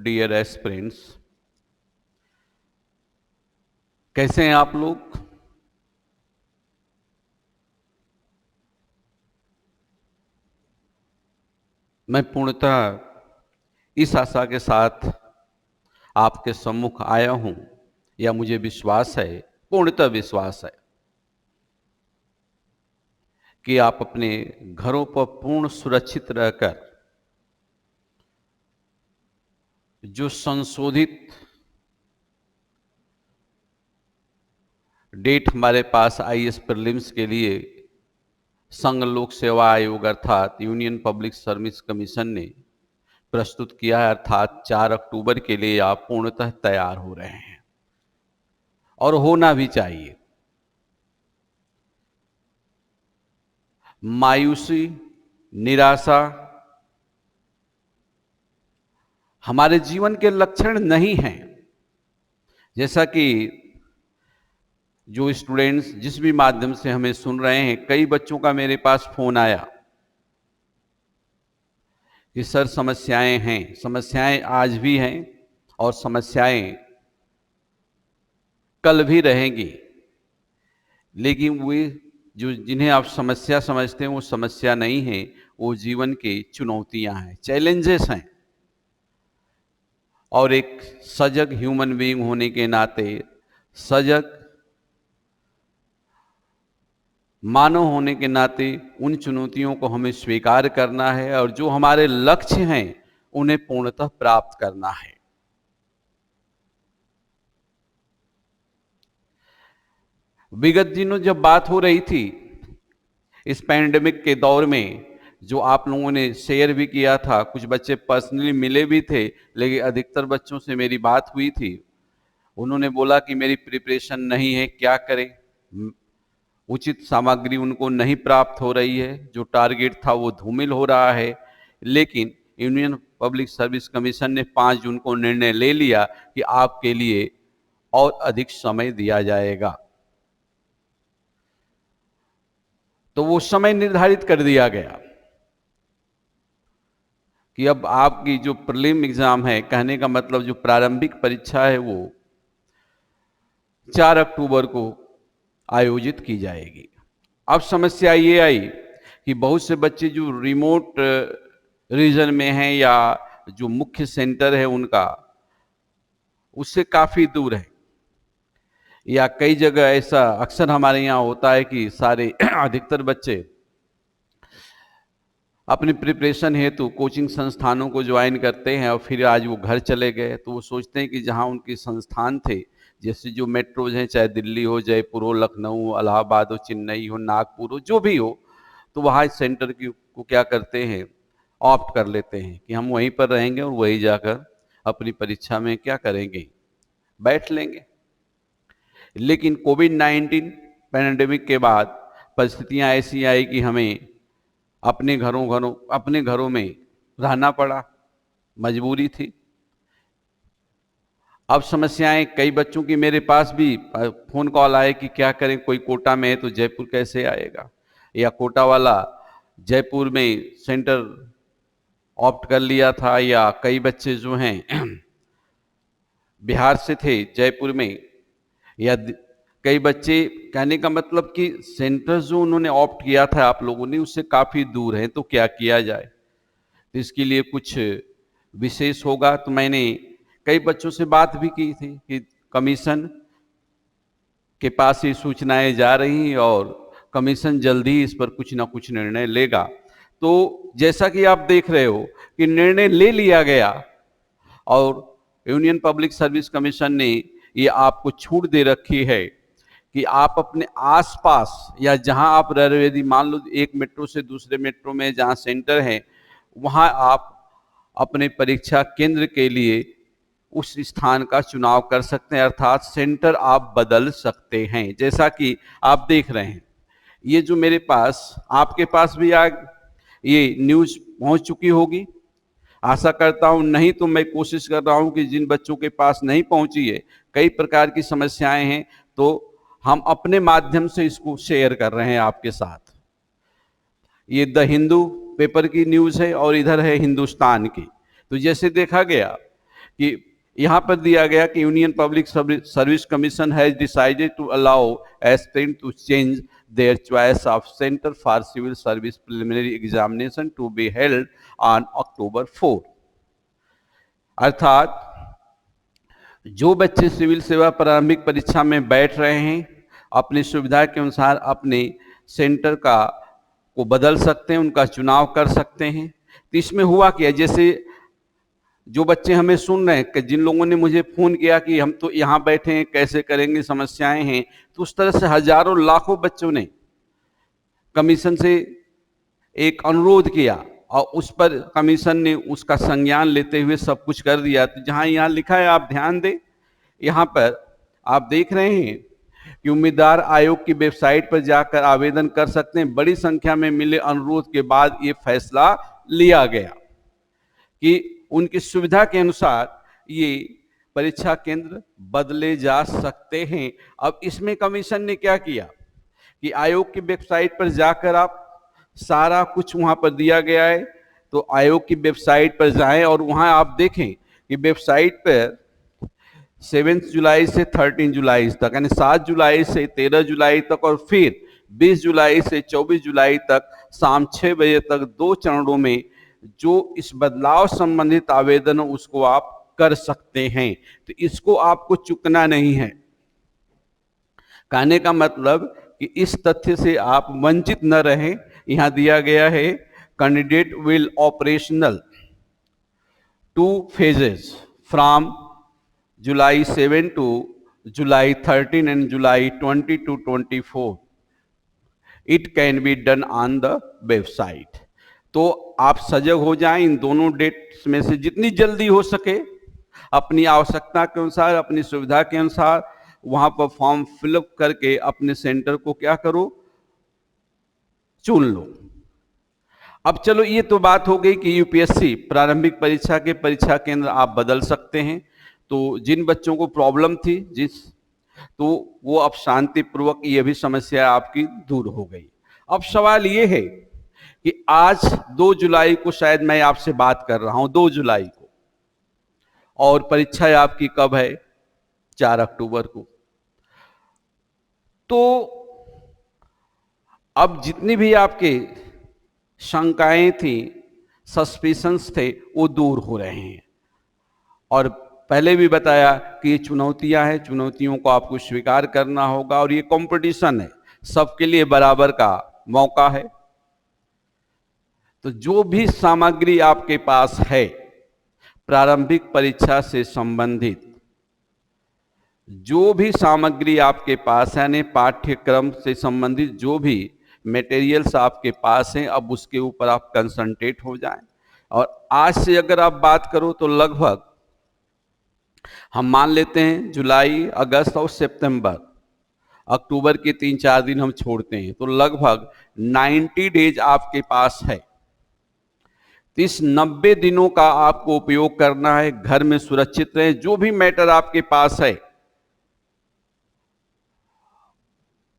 Dear aspirants, कैसे हैं आप लोग। मैं पूर्णतः इस आशा के साथ आपके सम्मुख आया हूं, या मुझे विश्वास है, पूर्णतः विश्वास है कि आप अपने घरों पर पूर्ण सुरक्षित रहकर जो संशोधित डेट हमारे पास आईएएस प्रीलिम्स के लिए संघ लोक सेवा आयोग अर्थात यूनियन पब्लिक सर्विस कमीशन ने प्रस्तुत किया है, अर्थात 4 अक्टूबर के लिए आप पूर्णतः तैयार हो रहे हैं और होना भी चाहिए। मायूसी, निराशा हमारे जीवन के लक्षण नहीं हैं। जैसा कि जो स्टूडेंट्स जिस भी माध्यम से हमें सुन रहे हैं, कई बच्चों का मेरे पास फोन आया कि सर समस्याएं हैं, समस्याएं आज भी हैं और समस्याएं कल भी रहेंगी, लेकिन वे जो जिन्हें आप समस्या समझते हैं वो समस्या नहीं है, वो जीवन की चुनौतियां हैं, चैलेंजेस हैं। और एक सजग ह्यूमन बीइंग होने के नाते, सजग मानव होने के नाते उन चुनौतियों को हमें स्वीकार करना है और जो हमारे लक्ष्य हैं उन्हें पूर्णतः प्राप्त करना है। विगत दिनों जब बात हो रही थी इस पैंडेमिक के दौर में, जो आप लोगों ने शेयर भी किया था, कुछ बच्चे पर्सनली मिले भी थे, लेकिन अधिकतर बच्चों से मेरी बात हुई थी। उन्होंने बोला कि मेरी प्रिपरेशन नहीं है, क्या करें, उचित सामग्री उनको नहीं प्राप्त हो रही है, जो टारगेट था वो धूमिल हो रहा है। लेकिन यूनियन पब्लिक सर्विस कमीशन ने 5 जून को निर्णय ले लिया कि आपके लिए और अधिक समय दिया जाएगा। तो वो समय निर्धारित कर दिया गया कि अब आपकी जो प्रीलिम एग्जाम है, कहने का मतलब जो प्रारंभिक परीक्षा है, वो 4 अक्टूबर को आयोजित की जाएगी। अब समस्या ये आई कि बहुत से बच्चे जो रिमोट रीजन में हैं या जो मुख्य सेंटर है उनका उससे काफ़ी दूर है, या कई जगह ऐसा अक्सर हमारे यहाँ होता है कि सारे अधिकतर बच्चे अपनी प्रिपरेशन हेतु कोचिंग संस्थानों को ज्वाइन करते हैं और फिर आज वो घर चले गए, तो वो सोचते हैं कि जहाँ उनके संस्थान थे, जैसे जो मेट्रोज हैं, चाहे दिल्ली हो, जयपुर हो, लखनऊ, इलाहाबाद हो, चेन्नई हो, नागपुर हो, जो भी हो, तो वहाँ सेंटर को क्या करते हैं, ऑप्ट कर लेते हैं कि हम वहीं पर रहेंगे और वहीं जाकर अपनी परीक्षा में क्या करेंगे, बैठ लेंगे। लेकिन कोविड-19 पैंडेमिक के बाद परिस्थितियां ऐसी आई कि हमें अपने घरों में रहना पड़ा, मजबूरी थी। अब समस्याएं, कई बच्चों की मेरे पास भी फोन कॉल आए कि क्या करें, कोई कोटा में है तो जयपुर कैसे आएगा, या कोटा वाला जयपुर में सेंटर ऑप्ट कर लिया था, या कई बच्चे जो हैं बिहार से थे जयपुर में, या कई बच्चे, कहने का मतलब कि सेंटर जो उन्होंने ऑप्ट किया था आप लोगों ने, उससे काफ़ी दूर है, तो क्या किया जाए। तो इसके लिए कुछ विशेष होगा। तो मैंने कई बच्चों से बात भी की थी कि कमीशन के पास ये सूचनाएं जा रही हैं और कमीशन जल्दी ही इस पर कुछ ना कुछ निर्णय लेगा। तो जैसा कि आप देख रहे हो कि निर्णय ले लिया गया और यूनियन पब्लिक सर्विस कमीशन ने ये आपको छूट दे रखी है कि आप अपने आसपास या जहां आप रह रहे हो, यदि मान लो एक मेट्रो से दूसरे मेट्रो में जहां सेंटर है, वहां आप अपने परीक्षा केंद्र के लिए उस स्थान का चुनाव कर सकते हैं, अर्थात सेंटर आप बदल सकते हैं। जैसा कि आप देख रहे हैं, ये जो मेरे पास, आपके पास भी ये न्यूज पहुंच चुकी होगी, आशा करता हूं। नहीं तो मैं कोशिश कर रहा हूं कि जिन बच्चों के पास नहीं पहुंची है, कई प्रकार की समस्याएं हैं, तो हम अपने माध्यम से इसको शेयर कर रहे हैं आपके साथ। ये द हिंदू पेपर की न्यूज़ है और इधर है हिंदुस्तान की। तो जैसे देखा गया कि यहाँ पर दिया गया कि union public service commission has decided to allow aspirant to change their choice of centre for civil service preliminary examination to be held on October 4। अर्थात जो बच्चे सिविल सेवा प्रारंभिक परीक्षा में बैठ रहे हैं अपनी सुविधा के अनुसार अपने सेंटर को बदल सकते हैं, उनका चुनाव कर सकते हैं। तो इसमें हुआ क्या, जैसे जो बच्चे हमें सुन रहे हैं कि जिन लोगों ने मुझे फ़ोन किया कि हम तो यहाँ बैठे हैं, कैसे करेंगे, समस्याएं हैं, तो उस तरह से हजारों लाखों बच्चों ने कमीशन से एक अनुरोध किया और उस पर कमीशन ने उसका संज्ञान लेते हुए सब कुछ कर दिया। तो जहाँ यहाँ लिखा है, आप ध्यान दें, यहाँ पर आप देख रहे हैं कि उम्मीदवार आयोग की वेबसाइट पर जाकर आवेदन कर सकते हैं। बड़ी संख्या में मिले अनुरोध के बाद ये फैसला लिया गया कि उनकी सुविधा के अनुसार ये परीक्षा केंद्र बदले जा सकते हैं। अब इसमें कमीशन ने क्या किया कि आयोग की वेबसाइट पर जाकर आप सारा कुछ वहां पर दिया गया है, तो आयोग की वेबसाइट पर जाएं और वहां आप देखें कि वेबसाइट पर 7 जुलाई से 13 जुलाई तक, यानी 7 जुलाई से 13 जुलाई तक और फिर 20 जुलाई से 24 जुलाई तक शाम 6 बजे तक 2 चरणों में जो इस बदलाव संबंधित आवेदन उसको आप कर सकते हैं। तो इसको आपको चूकना नहीं है। कहने का मतलब कि इस तथ्य से आप वंचित न रहें। यहां दिया गया है candidate will operational 2 phases from July 7 to July 13 and July 20 to 24. It can be done on the website. तो आप सजग हो जाएं, इन दोनों डेट्स में से जितनी जल्दी हो सके अपनी आवश्यकता के अनुसार, अपनी सुविधा के अनुसार वहां पर फॉर्म फिलअप करके अपने सेंटर को क्या करो, चुन लो। अब चलो, ये तो बात हो गई कि यूपीएससी प्रारंभिक परीक्षा के परीक्षा केंद्र आप बदल सकते हैं। तो जिन बच्चों को प्रॉब्लम थी तो वो अब शांतिपूर्वक ये भी समस्या आपकी दूर हो गई। अब सवाल ये है कि आज 2 जुलाई को शायद मैं आपसे बात कर रहा हूं, 2 जुलाई को, और परीक्षा आपकी कब है, 4 अक्टूबर को। तो अब जितनी भी आपके शंकाएं थी, सस्पिशंस थे, वो दूर हो रहे हैं। और पहले भी बताया कि ये चुनौतियां हैं, चुनौतियों को आपको स्वीकार करना होगा और ये कंपटीशन है, सबके लिए बराबर का मौका है। तो जो भी सामग्री आपके पास है प्रारंभिक परीक्षा से संबंधित, जो भी सामग्री आपके पास है, यानी पाठ्यक्रम से संबंधित जो भी मटेरियल्स आपके पास हैं, अब उसके ऊपर आप कंसंट्रेट हो जाएं। और आज से अगर आप बात करो तो लगभग हम मान लेते हैं जुलाई, अगस्त और सितंबर, अक्टूबर के 3-4 दिन हम छोड़ते हैं, तो लगभग 90 डेज आपके पास है। तो इस 90 दिनों का आपको उपयोग करना है, घर में सुरक्षित रहें। जो भी मैटर आपके पास है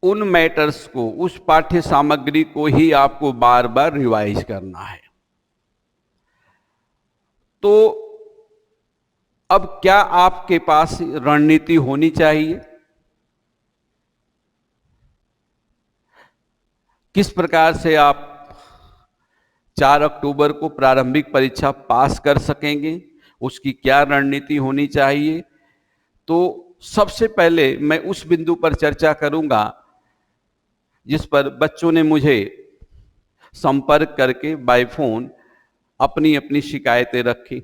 उन मैटर्स को, उस पाठ्य सामग्री को ही आपको बार बार रिवाइज करना है। तो अब क्या आपके पास रणनीति होनी चाहिए, किस प्रकार से आप 4 अक्टूबर को प्रारंभिक परीक्षा पास कर सकेंगे, उसकी क्या रणनीति होनी चाहिए। तो सबसे पहले मैं उस बिंदु पर चर्चा करूंगा जिस पर बच्चों ने मुझे संपर्क करके बाय फोन अपनी अपनी शिकायतें रखी।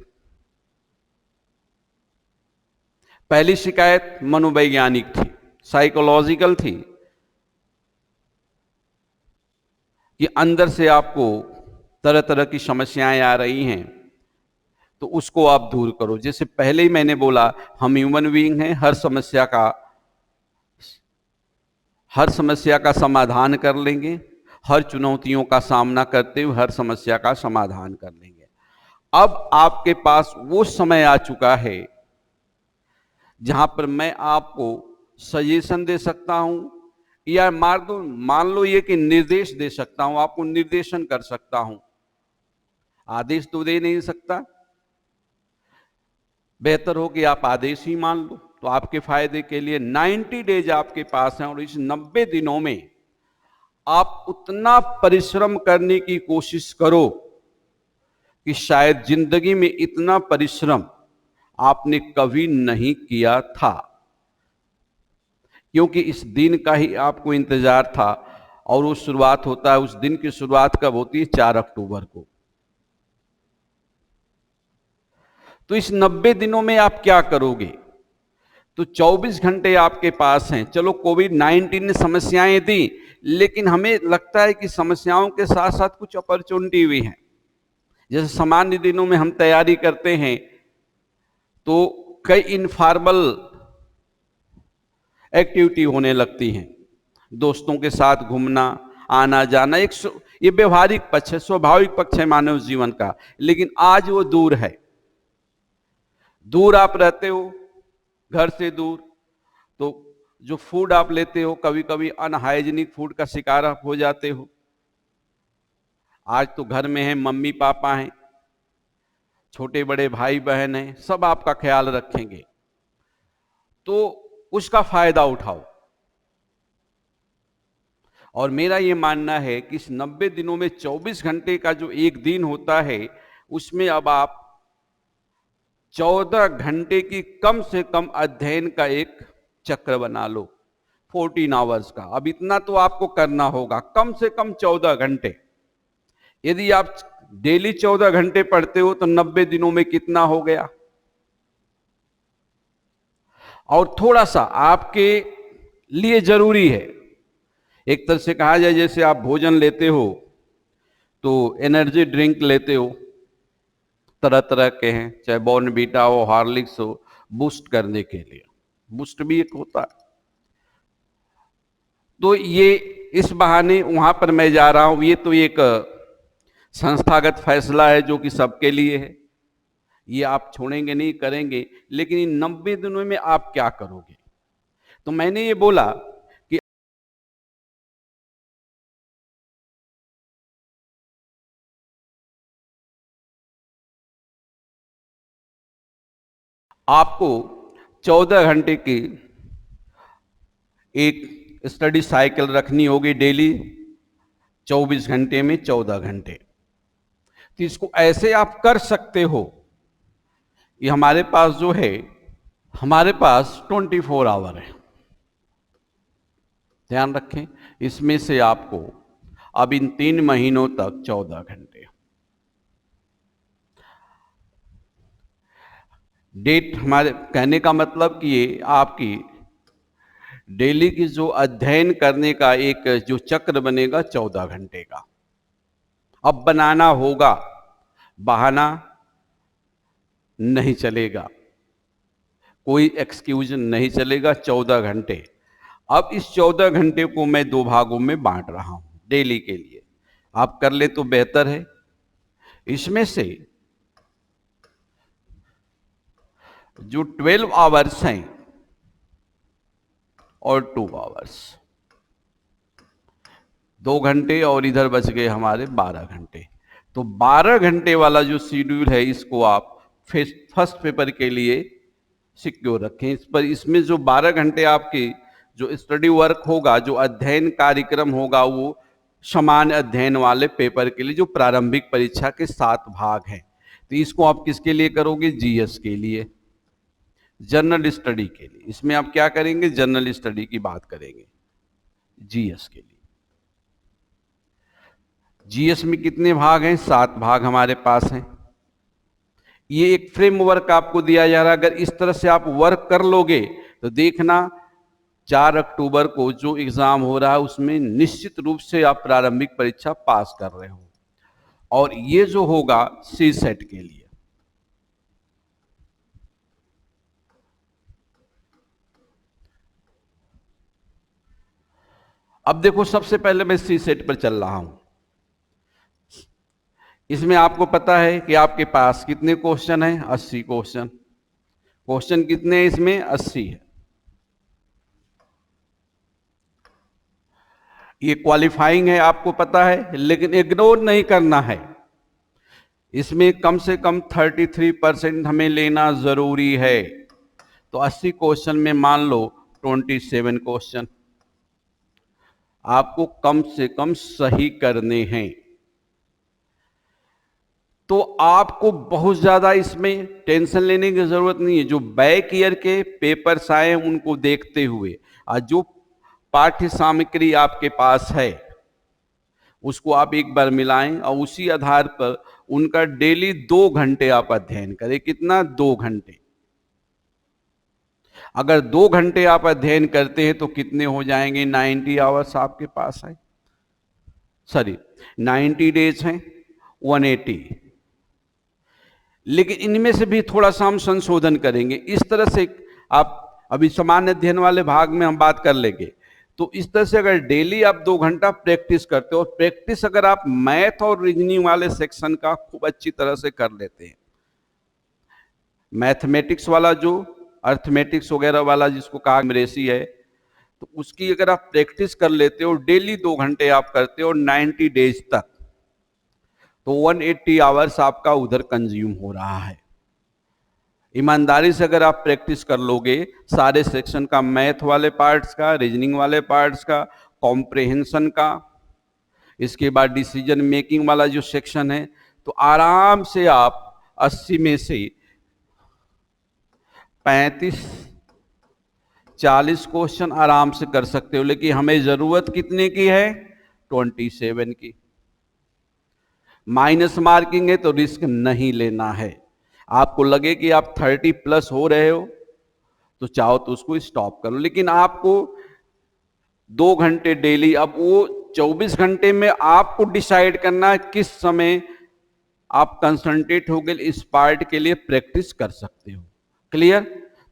पहली शिकायत मनोवैज्ञानिक थी, साइकोलॉजिकल थी, कि अंदर से आपको तरह तरह की समस्याएं आ रही हैं, तो उसको आप दूर करो। जैसे पहले ही मैंने बोला, हम ह्यूमन बीइंग हैं, हर समस्या का समाधान कर लेंगे, हर चुनौतियों का सामना करते हुए हर समस्या का समाधान कर लेंगे। अब आपके पास वो समय आ चुका है जहां पर मैं आपको सजेशन दे सकता हूं, या मान लो ये कि निर्देश दे सकता हूं, आपको निर्देशन कर सकता हूं, आदेश तो दे नहीं सकता। बेहतर हो कि आप आदेश ही मान लो, तो आपके फायदे के लिए 90 डेज आपके पास हैं, और इस 90 दिनों में आप उतना परिश्रम करने की कोशिश करो कि शायद जिंदगी में इतना परिश्रम आपने कभी नहीं किया था, क्योंकि इस दिन का ही आपको इंतजार था। और वो शुरुआत होता है, उस दिन की शुरुआत कब होती है? 4 अक्टूबर को। तो इस 90 दिनों में आप क्या करोगे? तो 24 घंटे आपके पास हैं। चलो कोविड 19 ने समस्याएं दी, लेकिन हमें लगता है कि समस्याओं के साथ साथ कुछ अपॉर्चुनिटी भी हैं। जैसे सामान्य दिनों में हम तैयारी करते हैं तो कई इनफॉर्मल एक्टिविटी होने लगती हैं, दोस्तों के साथ घूमना आना जाना, ये व्यवहारिक पक्ष है, स्वाभाविक पक्ष है मानव जीवन का। लेकिन आज वो दूर है। दूर आप रहते हो, घर से दूर, तो जो फूड आप लेते हो, कभी कभी अनहाइजीनिक फूड का शिकार आप हो जाते हो। आज तो घर में है, मम्मी पापा हैं, छोटे बड़े भाई बहन हैं, सब आपका ख्याल रखेंगे, तो उसका फायदा उठाओ। और मेरा ये मानना है कि इस 90 दिनों में 24 घंटे का जो एक दिन होता है, उसमें अब आप 14 घंटे की कम से कम अध्ययन का एक चक्र बना लो, 14 आवर्स का। अब इतना तो आपको करना होगा, कम से कम 14 घंटे। यदि आप डेली 14 घंटे पढ़ते हो तो 90 दिनों में कितना हो गया? और थोड़ा सा आपके लिए जरूरी है, एक तरह से कहा जाए, जैसे आप भोजन लेते हो तो एनर्जी ड्रिंक लेते हो, तरह तरह के हैं, चाहे बॉर्नवीटा हो, हॉर्लिक्स हो, बूस्ट करने के लिए, बूस्ट भी एक होता है। तो ये इस बहाने वहां पर मैं जा रहा हूं, ये तो एक संस्थागत फैसला है जो कि सबके लिए है, ये आप छोड़ेंगे नहीं, करेंगे। लेकिन इन 90 दिनों में आप क्या करोगे? तो मैंने ये बोला कि आपको 14 घंटे की एक स्टडी साइकिल रखनी होगी डेली, 24 घंटे में 14 घंटे। तो इसको ऐसे आप कर सकते हो कि हमारे पास जो है, हमारे पास 24 आवर है। ध्यान रखें, इसमें से आपको अब इन 3 महीनों तक 14 घंटे डेट, हमारे कहने का मतलब कि ये आपकी डेली की जो अध्ययन करने का एक जो चक्र बनेगा 14 घंटे का, अब बनाना होगा, बहाना नहीं चलेगा, कोई एक्सक्यूज नहीं चलेगा। 14 घंटे, अब इस 14 घंटे को मैं 2 भागों में बांट रहा हूं डेली के लिए, आप कर ले तो बेहतर है। इसमें से जो 12 आवर्स हैं और 2 आवर्स, 2 घंटे और इधर बच गए हमारे 12 घंटे। तो 12 घंटे वाला जो शेड्यूल है, इसको आप फर्स्ट पेपर के लिए सिक्योर रखें। इस पर, इसमें जो 12 घंटे आपकी जो स्टडी वर्क होगा, जो अध्ययन कार्यक्रम होगा, वो समान अध्ययन वाले पेपर के लिए, जो प्रारंभिक परीक्षा के 7 भाग हैं। तो इसको आप किसके लिए करोगे? जीएस के लिए, जनरल स्टडी के लिए। इसमें आप क्या करेंगे? जनरल स्टडी की बात करेंगे जीएस के लिए। जीएस में कितने भाग हैं? 7 भाग हमारे पास हैं। ये एक फ्रेमवर्क आपको दिया जा रहा है, अगर इस तरह से आप वर्क कर लोगे तो देखना 4 अक्टूबर को जो एग्जाम हो रहा है उसमें निश्चित रूप से आप प्रारंभिक परीक्षा पास कर रहे हो। और ये जो होगा सी सेट के लिए। अब देखो, सबसे पहले मैं सी सेट पर चल रहा हूं। इसमें आपको पता है कि आपके पास कितने क्वेश्चन हैं? 80 क्वेश्चन। क्वेश्चन कितने हैं इसमें? 80 है। ये क्वालिफाइंग है, आपको पता है, लेकिन इग्नोर नहीं करना है। इसमें कम से कम 33% हमें लेना जरूरी है। तो 80 क्वेश्चन में मान लो 27 क्वेश्चन आपको कम से कम सही करने हैं। तो आपको बहुत ज्यादा इसमें टेंशन लेने की जरूरत नहीं है। जो बैक ईयर के पेपर्स आए उनको देखते हुए और जो पाठ्य सामग्री आपके पास है उसको आप एक बार मिलाएं और उसी आधार पर उनका डेली 2 घंटे आप अध्ययन करें। कितना? 2 घंटे। अगर 2 घंटे आप अध्ययन करते हैं तो कितने हो जाएंगे? 90 आवर्स आपके पास है। सॉरी, 90 डेज हैं, 180। लेकिन इनमें से भी थोड़ा सा हम संशोधन करेंगे। इस तरह से आप अभी सामान्य अध्ययन वाले भाग में हम बात कर लेंगे। तो इस तरह से अगर डेली आप 2 घंटा प्रैक्टिस करते हो, प्रैक्टिस अगर आप मैथ और रीजनिंग वाले सेक्शन का खूब अच्छी तरह से कर लेते हैं, मैथमेटिक्स वाला जो अर्थमेटिक्स वगैरह वाला जिसको कहा न्यूमरेसी है, तो उसकी अगर आप प्रैक्टिस कर लेते हो, डेली 2 घंटे आप करते हो 90 डेज तक, तो 180 आवर्स आपका उधर कंज्यूम हो रहा है। ईमानदारी से अगर आप प्रैक्टिस कर लोगे सारे सेक्शन का, मैथ वाले पार्ट्स का, रीजनिंग वाले पार्ट्स का, कॉम्प्रिहेंशन का, इसके बाद डिसीजन मेकिंग वाला जो सेक्शन है, तो आराम से आप 80 में से 35-40 क्वेश्चन आराम से कर सकते हो। लेकिन हमें जरूरत कितने की है? 27 की। माइनस मार्किंग है तो रिस्क नहीं लेना है। आपको लगे कि आप 30+ हो रहे हो तो चाहो तो उसको स्टॉप करो, लेकिन आपको 2 घंटे डेली, अब वो 24 घंटे में आपको डिसाइड करना है किस समय आप कंसंट्रेट हो गए इस पार्ट के लिए प्रैक्टिस कर सकते हो। क्लियर?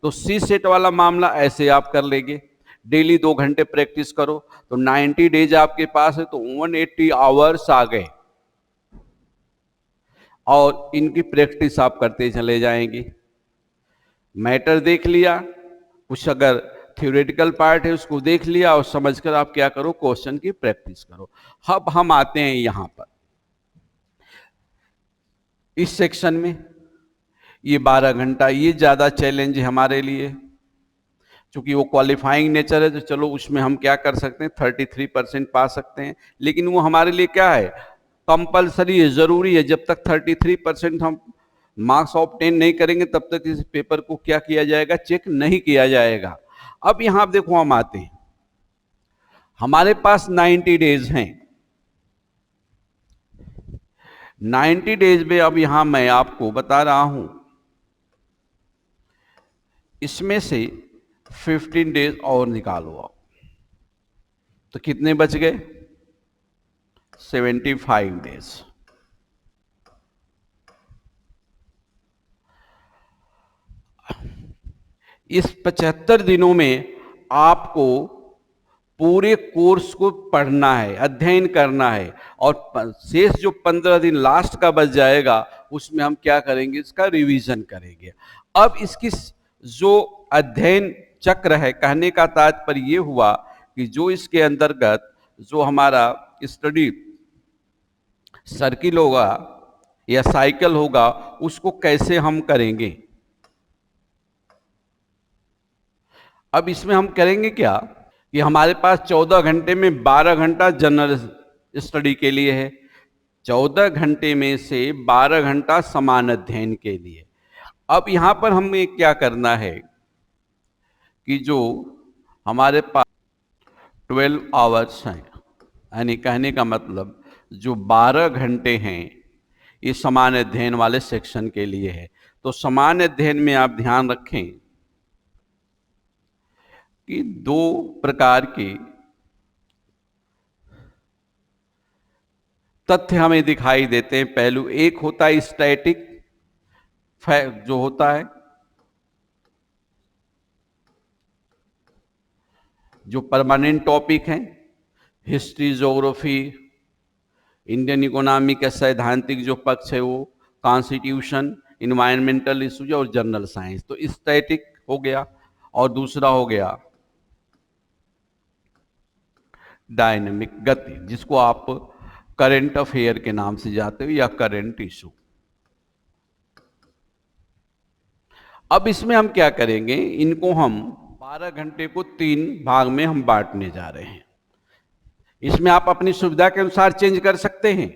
तो सी सेट वाला मामला ऐसे आप कर लेंगे, डेली 2 घंटे प्रैक्टिस करो तो 90 डेज आपके पास है, तो 180 आवर्स आ गए और इनकी प्रैक्टिस आप करते चले जाएंगे। मैटर देख लिया, कुछ अगर थ्योरेटिकल पार्ट है उसको देख लिया और समझकर आप क्या करो? क्वेश्चन की प्रैक्टिस करो। अब हम आते हैं यहां पर इस सेक्शन में। ये 12 घंटा ये ज्यादा चैलेंज है हमारे लिए, क्योंकि वो क्वालिफाइंग नेचर है, तो चलो उसमें हम क्या कर सकते हैं, 33% पा सकते हैं। लेकिन वो हमारे लिए क्या है? कंपलसरी है, जरूरी है। जब तक 33% हम मार्क्स ऑब्टेन नहीं करेंगे तब तक इस पेपर को क्या किया जाएगा? चेक नहीं किया जाएगा। अब यहां आप देखो, हम आते हैं, हमारे पास 90 डेज हैं। 90 डेज में अब यहां मैं आपको बता रहा हूं, इसमें से 15 डेज और निकालो आप, तो कितने बच गए? 75 डेज। इस 75 दिनों में आपको पूरे कोर्स को पढ़ना है, अध्ययन करना है, और शेष जो 15 दिन लास्ट का बच जाएगा उसमें हम क्या करेंगे? इसका रिवीजन करेंगे। अब इसकी जो अध्ययन चक्र है, कहने का तात्पर्य ये हुआ कि जो इसके अंतर्गत जो हमारा स्टडी सर्किल होगा या साइकिल होगा उसको कैसे हम करेंगे। अब इसमें हम करेंगे क्या कि हमारे पास 14 घंटे में 12 घंटा जनरल स्टडी के लिए है, 14 घंटे में से 12 घंटा समान अध्ययन के लिए। अब यहां पर हमें क्या करना है कि जो हमारे पास 12 आवर्स हैं, यानी कहने का मतलब जो 12 घंटे हैं ये समान अध्ययन वाले सेक्शन के लिए है। तो समान अध्ययन में आप ध्यान रखें कि 2 प्रकार के तथ्य हमें दिखाई देते हैं। पहलू एक होता है स्टैटिक फैक्ट, जो होता है जो परमानेंट टॉपिक हैं, हिस्ट्री, ज्योग्राफी, इंडियन इकोनॉमी का सैद्धांतिक जो पक्ष है वो, कॉन्स्टिट्यूशन, इन्वायरमेंटल इश्यूज और जनरल साइंस, तो स्टैटिक हो गया। और दूसरा हो गया डायनेमिक, गति, जिसको आप करंट अफेयर के नाम से जाते हो या करंट इशू। अब इसमें हम क्या करेंगे, इनको हम 12 घंटे को 3 भाग में हम बांटने जा रहे हैं। इसमें आप अपनी सुविधा के अनुसार चेंज कर सकते हैं।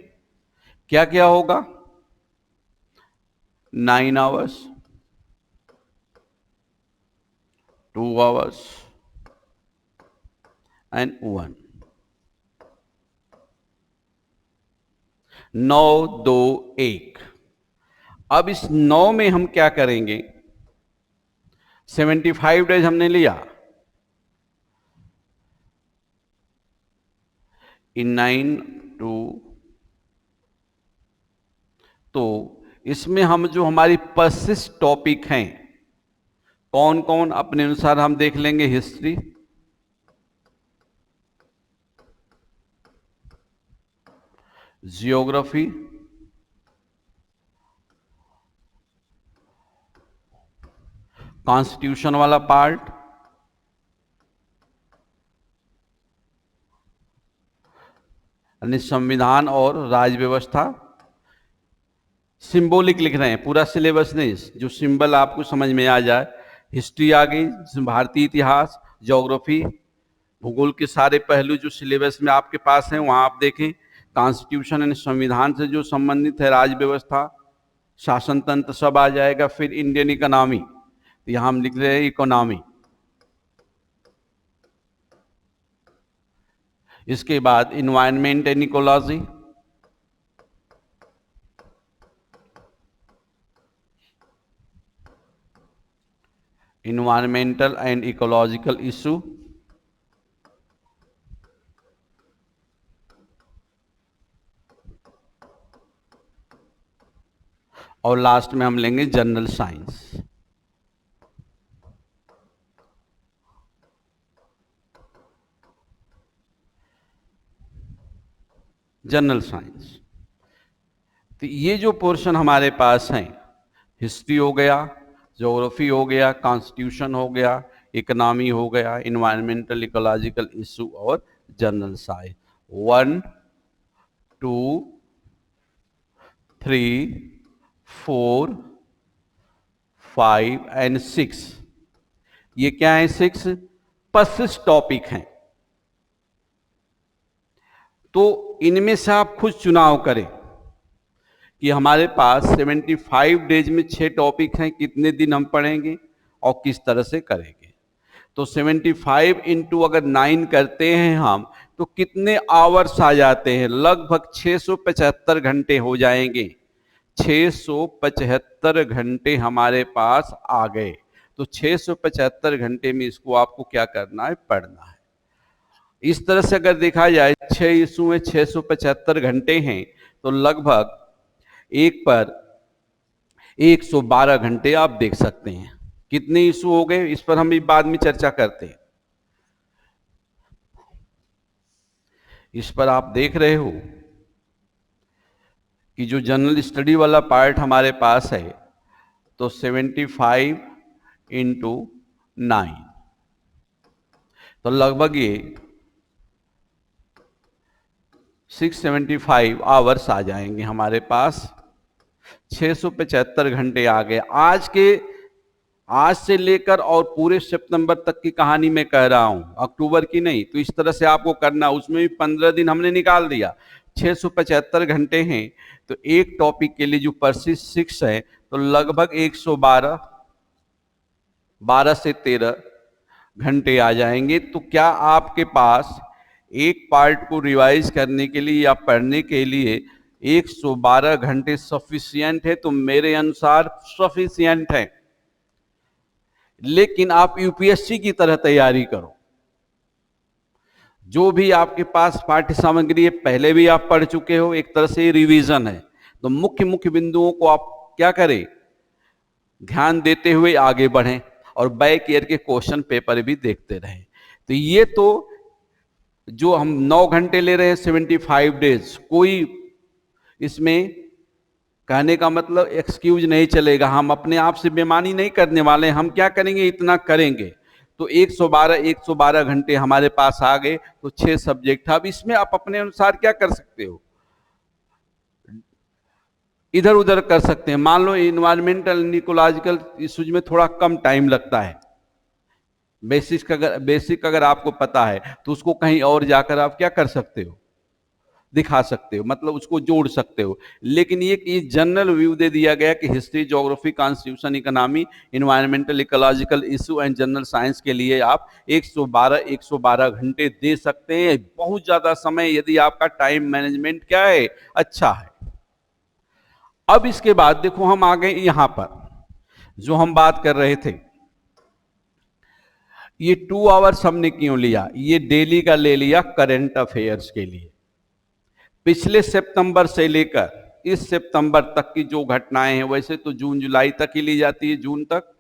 क्या क्या होगा, 9 आवर्स, 2 आवर्स एंड 1। 9, 2, 1। अब इस 9 में हम क्या करेंगे, 75 डेज हमने लिया, इन 9 टू, तो इसमें हम जो हमारी पर्सिस्ट टॉपिक हैं कौन कौन अपने अनुसार हम देख लेंगे। हिस्ट्री, जियोग्राफी, कॉन्स्टिट्यूशन वाला पार्ट, यानी संविधान और राज्य व्यवस्था। सिंबॉलिक लिख रहे हैं, पूरा सिलेबस नहीं, जो सिंबल आपको समझ में आ जाए। हिस्ट्री आ गई, भारतीय इतिहास, ज्योग्राफी, भूगोल के सारे पहलू जो सिलेबस में आपके पास हैं वहां आप देखें। कॉन्स्टिट्यूशन यानी संविधान से जो संबंधित है, राज्य व्यवस्था, शासन तंत्र सब आ जाएगा। फिर इंडियन इकोनॉमी, तो यहां हम लिख रहे हैं इकोनॉमी। इसके बाद environment and ecology, environmental and ecological issue, और लास्ट में हम लेंगे जनरल साइंस। जनरल साइंस, तो ये जो पोर्शन हमारे पास हैं, हिस्ट्री हो गया, ज्योग्राफी हो गया, कॉन्स्टिट्यूशन हो गया, इकोनॉमी हो गया, इन्वायरमेंटल इकोलॉजिकल इशू और जनरल साइंस। 1, 2, 3, 4, 5 एंड 6। ये क्या है, 6 पर्सिस्ट टॉपिक हैं। तो इनमें से आप खुद चुनाव करें कि हमारे पास 75 डेज में 6 टॉपिक हैं, कितने दिन हम पढ़ेंगे और किस तरह से करेंगे। तो 75 इंटू अगर 9 करते हैं हम, तो कितने आवर्स आ जाते हैं, लगभग 675 घंटे हो जाएंगे। 675 घंटे हमारे पास आ गए। तो 675 घंटे में इसको आपको क्या करना है, पढ़ना है। इस तरह से अगर देखा जाए 6 इशू में 675 घंटे हैं, तो लगभग एक पर 112 घंटे आप देख सकते हैं। कितने इशू हो गए, इस पर हम भी बाद में चर्चा करते हैं। इस पर आप देख रहे हो कि जो जनरल स्टडी वाला पार्ट हमारे पास है, तो 75 इंटू 9, तो लगभग ये 675 आवर्स आ जाएंगे हमारे पास। 675 घंटे आ गए। आज से लेकर और पूरे सितंबर तक की कहानी मैं कह रहा हूं, अक्टूबर की नहीं। तो इस तरह से आपको करना, उसमें भी 15 दिन हमने निकाल दिया। 675 घंटे हैं, तो एक टॉपिक के लिए जो पर्सिस्ट 6 है, तो लगभग 112, 12 से 13 घंटे आ जाएंगे। तो क्या आपके पास एक पार्ट को रिवाइज करने के लिए या पढ़ने के लिए 112 घंटे सफिशिएंट है? तो मेरे अनुसार सफिशिएंट है। लेकिन आप यूपीएससी की तरह तैयारी करो। जो भी आपके पास पाठ्य सामग्री है, पहले भी आप पढ़ चुके हो, एक तरह से रिवीजन है। तो मुख्य मुख्य बिंदुओं को आप क्या करें, ध्यान देते हुए आगे बढ़ें और बैक ईयर के क्वेश्चन पेपर भी देखते रहें। तो ये तो जो हम 9 घंटे ले रहे हैं 75 डेज, कोई इसमें कहने का मतलब एक्सक्यूज नहीं चलेगा। हम अपने आप से बेईमानी नहीं करने वाले। हम क्या करेंगे, इतना करेंगे। तो 112 घंटे हमारे पास आ गए, तो 6 सब्जेक्ट। अब इसमें आप अपने अनुसार क्या कर सकते हो, इधर उधर कर सकते हैं। मान लो इन्वायरमेंटल एंड इकोलॉजिकल इश्यूज में थोड़ा कम टाइम लगता है, बेसिक अगर आपको पता है तो उसको कहीं और जाकर आप क्या कर सकते हो, दिखा सकते हो, मतलब उसको जोड़ सकते हो। लेकिन ये जनरल व्यू दे दिया गया कि history, geography, constitution, economy, environmental, ecological issue and general science के लिए आप 112 घंटे दे सकते हैं। बहुत ज्यादा समय यदि आपका टाइम मैनेजमेंट क्या है, अच्छा है। अब इसके बाद देखो हम आ गए यहां पर, जो हम बात कर रहे थे, ये 2 आवर्स हमने क्यों लिया, ये डेली का ले लिया करंट अफेयर्स के लिए। पिछले सितंबर से लेकर इस सितंबर तक की जो घटनाएं हैं, वैसे तो जून जुलाई तक ही ली जाती है, जून तक,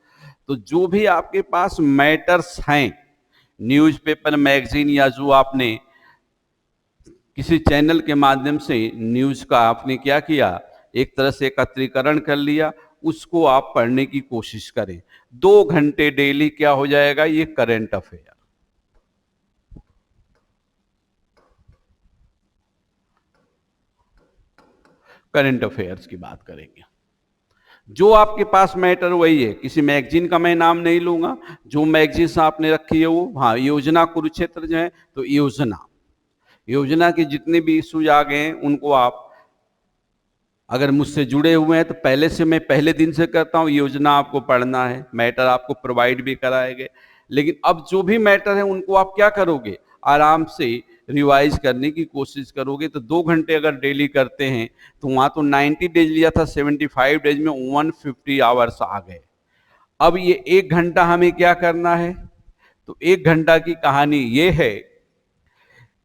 तो जो भी आपके पास मैटर्स हैं, न्यूज़पेपर, मैगजीन, या जो आपने किसी चैनल के माध्यम से न्यूज का आपने क्या किया, एक तरह से एकत्रीकरण कर लिया, उसको आप पढ़ने की कोशिश करें। 2 घंटे डेली क्या हो जाएगा, ये करंट अफेयर। करंट अफेयर्स की बात करेंगे। जो आपके पास मैटर वही है, किसी मैगजीन का मैं नाम नहीं लूंगा, जो मैगजीन आपने रखी है वो, हाँ, योजना कुरुक्षेत्र जो है, तो योजना के जितने भी इश्यूज आ गए हैं उनको आप अगर मुझसे जुड़े हुए हैं तो पहले से, मैं पहले दिन से करता हूं, योजना आपको पढ़ना है, मैटर आपको प्रोवाइड भी कराएंगे। लेकिन अब जो भी मैटर है उनको आप क्या करोगे, आराम से रिवाइज करने की कोशिश करोगे। तो 2 घंटे अगर डेली करते हैं तो वहां तो 90 डेज लिया था, 75 डेज में 150 आवर्स आ गए। अब ये 1 घंटा हमें क्या करना है, तो 1 घंटा की कहानी ये है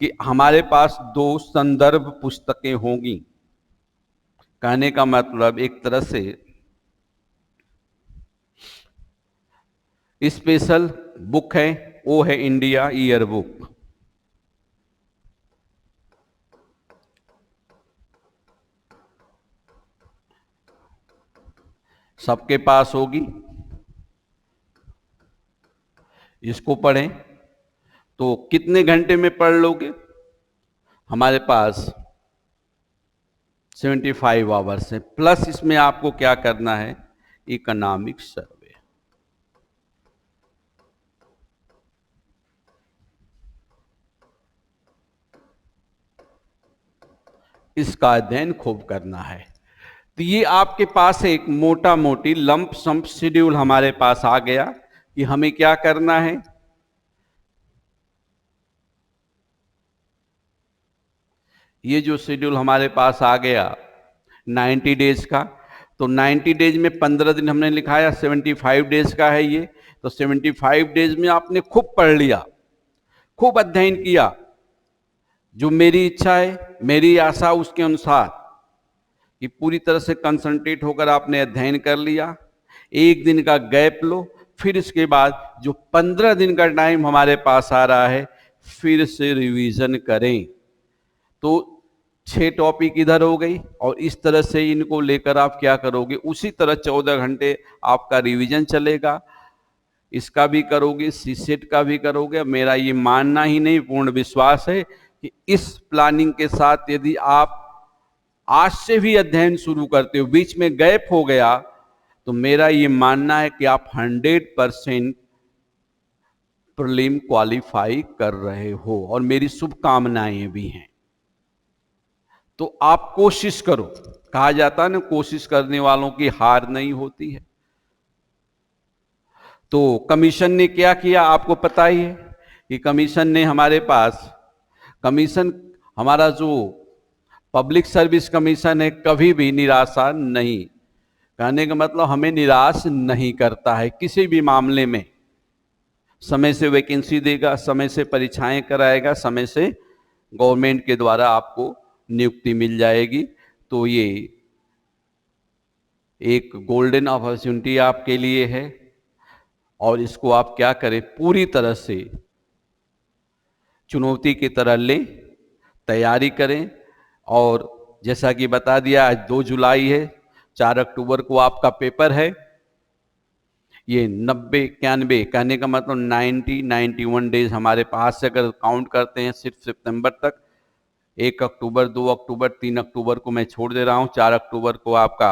कि हमारे पास 2 संदर्भ पुस्तकें होंगी। कहने का मतलब एक तरह से स्पेशल बुक है, वो है इंडिया ईयर बुक। सबके पास होगी, इसको पढ़ें तो कितने घंटे में पढ़ लोगे, हमारे पास 75 आवर्स है, प्लस इसमें आपको क्या करना है, इकोनॉमिक सर्वे, इसका अध्ययन खूब करना है। तो ये आपके पास एक मोटा मोटी लंप सम शेड्यूल हमारे पास आ गया कि हमें क्या करना है। ये जो शेड्यूल हमारे पास आ गया 90 डेज का, तो 90 डेज में 15 दिन हमने लिखाया, 75 डेज का है ये। तो 75 डेज में आपने खूब पढ़ लिया, खूब अध्ययन किया, जो मेरी इच्छा है, मेरी आशा उसके अनुसार कि पूरी तरह से कंसंट्रेट होकर आपने अध्ययन कर लिया। 1 दिन का गैप लो, फिर इसके बाद जो 15 दिन का टाइम हमारे पास आ रहा है, फिर से रिवीजन करें। तो 6 टॉपिक इधर हो गई, और इस तरह से इनको लेकर आप क्या करोगे, उसी तरह 14 घंटे आपका रिवीजन चलेगा। इसका भी करोगे, सीसेट का भी करोगे। मेरा ये मानना ही नहीं, पूर्ण विश्वास है कि इस प्लानिंग के साथ यदि आप आज से भी अध्ययन शुरू करते हो, बीच में गैप हो गया, तो मेरा ये मानना है कि आप 100% प्रीलिम क्वालिफाई कर रहे हो, और मेरी शुभकामनाएं भी हैं। तो आप कोशिश करो, कहा जाता है ना, कोशिश करने वालों की हार नहीं होती है। तो कमीशन ने क्या किया आपको पता ही है कि कमीशन ने हमारे पास, कमीशन हमारा जो पब्लिक सर्विस कमीशन है, कभी भी निराशा नहीं, कहने का मतलब हमें निराश नहीं करता है किसी भी मामले में। समय से वैकेंसी देगा, समय से परीक्षाएं कराएगा, समय से गवर्नमेंट के द्वारा आपको नियुक्ति मिल जाएगी। तो ये एक गोल्डन अपॉर्चुनिटी आपके लिए है, और इसको आप क्या करें, पूरी तरह से चुनौती की तरह लें, तैयारी करें। और जैसा कि बता दिया, आज 2 जुलाई है, 4 अक्टूबर को आपका पेपर है। ये 90-91, कहने का मतलब 91 डेज हमारे पास से अगर काउंट करते हैं सिर्फ सितंबर तक, 1 अक्टूबर, 2 अक्टूबर, 3 अक्टूबर को मैं छोड़ दे रहा हूँ, 4 अक्टूबर को आपका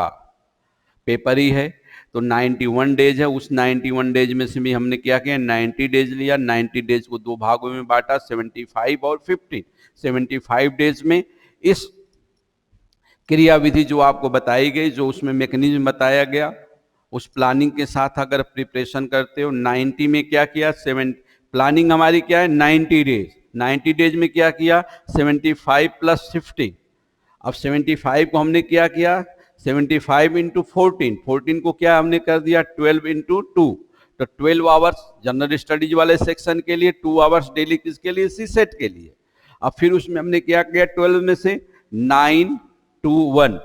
पेपर ही है। तो 91 डेज है, उस 91 डेज में से भी हमने क्या किया, 90 डेज लिया, 90 डेज को 2 भागों में बांटा, 75 और 15। 75 डेज में इस क्रियाविधि जो आपको बताई गई, जो उसमें मैकेनिज्म बताया गया, उस प्लानिंग के साथ अगर प्रिपरेशन करते हो, 90 में क्या किया, प्लानिंग हमारी क्या है 90 डेज, 90 डेज में क्या किया 75 प्लस 50। अब 75 को हमने क्या किया 75 इंटू 14, 14 को क्या हमने कर दिया 12 इंटू 2, तो 12 आवर्स जनरल स्टडीज वाले सेक्शन के लिए, 2 आवर्स डेली किसके लिए, सी सेट के लिए। अब फिर उसमें हमने क्या किया 12 में से 9 2 1,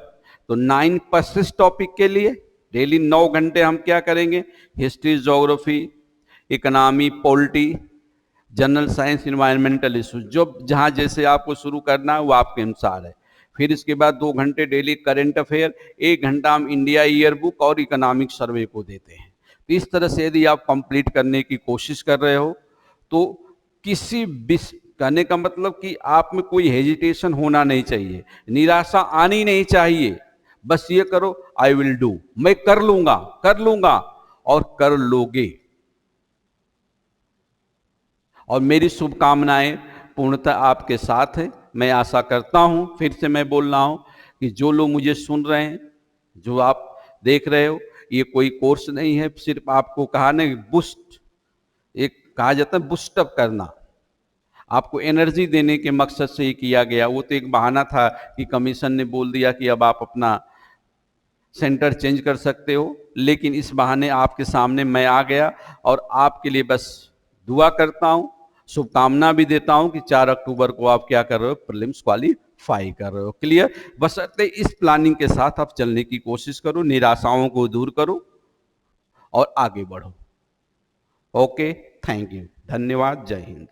तो 9 25 टॉपिक के लिए डेली 9 घंटे हम क्या करेंगे, history, geography, economy, polity, general science, environmental issues, जो जहाँ जैसे आपको शुरू करना है वो आपके अनुसार है। फिर इसके बाद 2 घंटे डेली करंट अफेयर, 1 घंटा हम इंडिया ईयर बुक और इकोनॉमिक सर्वे को देते हैं। तो इस तरह से यदि आप कंप्लीट करने की कोशिश कर रहे हो तो किसी कहने का मतलब कि आप में कोई हेजिटेशन होना नहीं चाहिए, निराशा आनी नहीं चाहिए। बस ये करो, आई विल डू, मैं कर लूंगा और कर लोगे। और मेरी शुभकामनाएं पूर्णतः आपके साथ है। मैं आशा करता हूं, फिर से मैं बोल रहा हूं कि जो लोग मुझे सुन रहे हैं, जो आप देख रहे हो, ये कोई कोर्स नहीं है, सिर्फ आपको कहा नहीं बूस्ट, एक कहा जाता है बूस्टअप करना, आपको एनर्जी देने के मकसद से ही किया गया। वो तो एक बहाना था कि कमीशन ने बोल दिया कि अब आप अपना सेंटर चेंज कर सकते हो, लेकिन इस बहाने आपके सामने मैं आ गया और आपके लिए बस दुआ करता हूं, शुभकामना भी देता हूं कि 4 अक्टूबर को आप क्या कर रहे हो, प्रीलिम्स क्वालीफाई कर रहे हो। क्लियर, बशर्ते इस प्लानिंग के साथ आप चलने की कोशिश करो, निराशाओं को दूर करो और आगे बढ़ो। ओके, थैंक यू, धन्यवाद, जय हिंद।